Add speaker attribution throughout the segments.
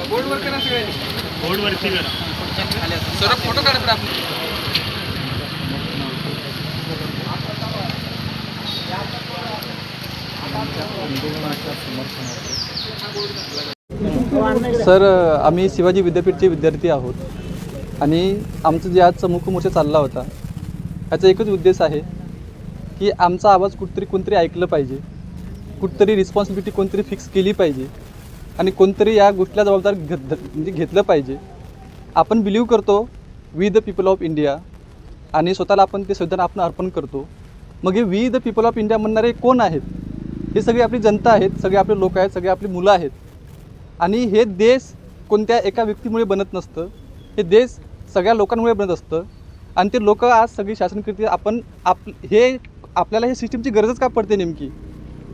Speaker 1: बोर्डवर करा सगळ्यांनी, बोर्डवरती करा सर, फोटो काढा आपण.
Speaker 2: सर, आम्ही शिवाजी विद्यापीठचे विद्यार्थी आहोत आणि आमचं जे आजचा मुख्य मोर्चा चालला होता याचा एकच उद्देश आहे की आमचा आवाज कुठतरी कोणतरी ऐकलं पाहिजे, कुठतरी रिस्पॉन्सिबिलिटी कोणतरी फिक्स केली पाहिजे आणि कोणतरी या गोष्टीला जबाबदार म्हणजे घेतलं पाहिजे. आपण बिलीव्ह करतो we the people of India आणि स्वतःला आपण ते संविधान आपण अर्पण करतो. मग हे we the people of India म्हणणारे कोण आहेत? हे सगळी आपली जनता आहेत, सगळे आपले लोक आहेत, सगळे आपली मुलं आहेत. आणि हे देश कोणत्या एका व्यक्तीमुळे बनत नसतं, हे देश सगळ्या लोकांमुळे बनत असतं. आणि ते लोक आज सगळी शासनकर्ते आपल्याला हे सिस्टीमची गरजच का पडते नेमकी?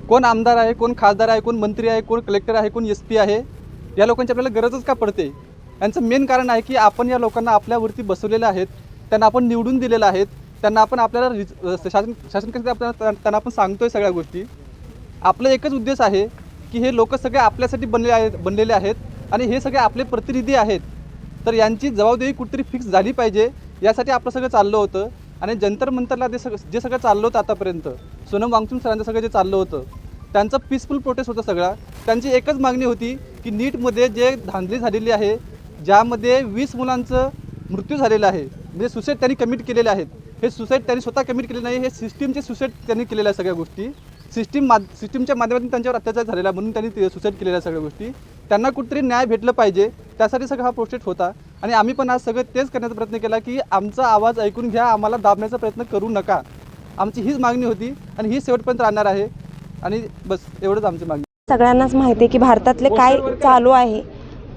Speaker 2: कोण आमदार आहे, कोण खासदार आहे, कोण मंत्री आहे, कोण कलेक्टर आहे, कोण SP आहे, या लोकांची आपल्याला गरजच का पडते? यांचं मेन कारण आहे की आपण या लोकांना आपल्यावरती बसवलेलं आहेत, त्यांना आपण निवडून दिलेलं आहेत, त्यांना आपण आपल्याला शासनकर्ते त्यांना आपण सांगतोय सगळ्या गोष्टी. आपला एकच उद्देश आहे की हे लोक सगळे आपल्यासाठी बनलेले आहेत आणि हे सगळे आपले प्रतिनिधी आहेत. तर यांची जबाबदारी कुठेतरी फिक्स झाली पाहिजे, यासाठी आपलं सगळं चाललं होतं. आणि जंतर मंतरला जे सगळं चाललं होतं आतापर्यंत, सोनम वांगचुक सरांचं सगळं जे चाललं होतं त्यांचं पीसफुल प्रोटेस्ट होता सगळा. त्यांची एकच मागणी होती की नीटमध्ये जे धांदली झालेली आहे, ज्यामध्ये 20 मुलांचं मृत्यू झालेला आहे, म्हणजे सुसाईड त्यांनी कमिट केलेले आहेत. हे सुसाईड त्यांनी स्वतः कमिट केले नाही, हे सिस्टीमचे सुसाईड त्यांनी केलेल्या आहे. सगळ्या गोष्टी सिस्टीमच्या माध्यमातून त्यांच्यावर अत्याचार झालेला, म्हणून त्यांनी ते सुसाईड केलेल्या सगळ्या गोष्टी. त्यांना कुठेतरी न्याय भेटलं पाहिजे, त्यासाठी सगळा हा प्रोटेस्ट होता. आणि आम्ही पण आज सगळं तेच करण्याचा प्रयत्न केला की आमचा आवाज ऐकून घ्या, आम्हाला दाबण्याचा प्रयत्न करू नका. आमची हीच मागणी होती आणि ही शेवटपर्यंत राहणार आहे. आणि बस एवढंच आमची मागणी.
Speaker 3: सगळ्यांनाच माहिती आहे की भारतातले काय चालू आहे.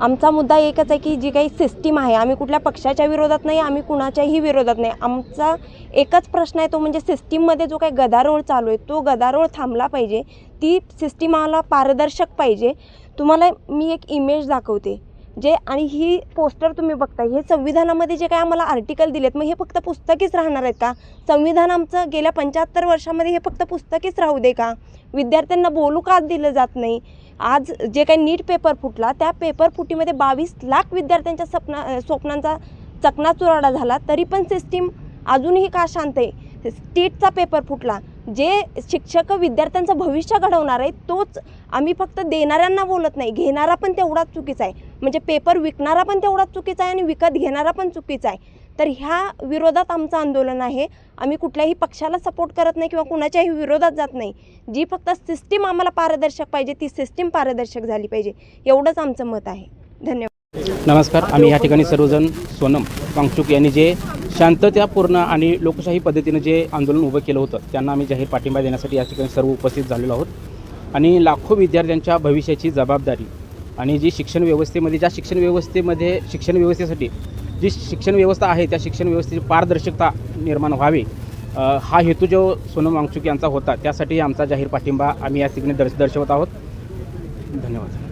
Speaker 3: आमचा मुद्दा एकच आहे की जी काही सिस्टीम आहे, आम्ही कुठल्या पक्षाच्या विरोधात नाही, आम्ही कुणाच्याही विरोधात नाही. आमचा एकच प्रश्न आहे, तो म्हणजे सिस्टीममध्ये जो काही गदारोळ चालू आहे तो गदारोळ थांबला पाहिजे. ती सिस्टीम आम्हाला पारदर्शक पाहिजे. तुम्हाला मी एक इमेज दाखवते जे, आणि ही पोस्टर तुम्ही बघताय, हे संविधानामध्ये जे काही आम्हाला आर्टिकल दिलेत, मग हे फक्त पुस्तकीच राहणार आहेत का? संविधान आमचं गेल्या 75 वर्षामध्ये हे फक्त पुस्तकीच राहू दे का? विद्यार्थ्यांना बोलू का दिलं जात नाही? आज जे काही नीट पेपर फुटला, त्या पेपर फुटीमध्ये 22 लाख विद्यार्थ्यांच्या स्वप्नांचा चकनाचुराडा झाला, तरी पण सिस्टीम अजूनही का शांत आहे? टीटचा पेपर फुटला, जे शिक्षक विद्यार्थ्यांचं भविष्य घडवणार आहे तोच आम्ही फक्त देणाऱ्यांना बोलत नाही, घेणारा पण तेवढाच चुकीचा आहे. म्हणजे पेपर विकणारा पण तेवढाच चुकीचा आहे आणि विकत घेणारा पण चुकीचा आहे. तर ह्या विरोधात आमचं आंदोलन आहे. आम्ही कुठल्याही पक्षाला सपोर्ट करत नाही किंवा कुणाच्याही विरोधात जात नाही. जी फक्त सिस्टीम आम्हाला पारदर्शक पाहिजे, ती सिस्टीम पारदर्शक झाली पाहिजे, एवढंच आमचं मत आहे. धन्यवाद.
Speaker 4: नमस्कार. आम्ही या ठिकाणी सर्वजण सोनम वांगचुक यांनी जे शांततापूर्ण आणि लोकशाही पद्धतीनं जे आंदोलन उभं केलं होतं, त्यांना आम्ही जाहीर पाठिंबा देण्यासाठी या ठिकाणी सर्व उपस्थित झालेलो आहोत. आणि लाखो विद्यार्थ्यांच्या भविष्याची जबाबदारी आणि जी शिक्षण व्यवस्थेसाठी जी शिक्षण व्यवस्था आहे, त्या शिक्षण व्यवस्थेची पारदर्शकता निर्माण व्हावी, हा हेतू जो सोनम वांगचुक यांचा होता, त्यासाठी आमचा जाहीर पाठिंबा आम्ही या ठिकाणी दर्शवत आहोत. धन्यवाद.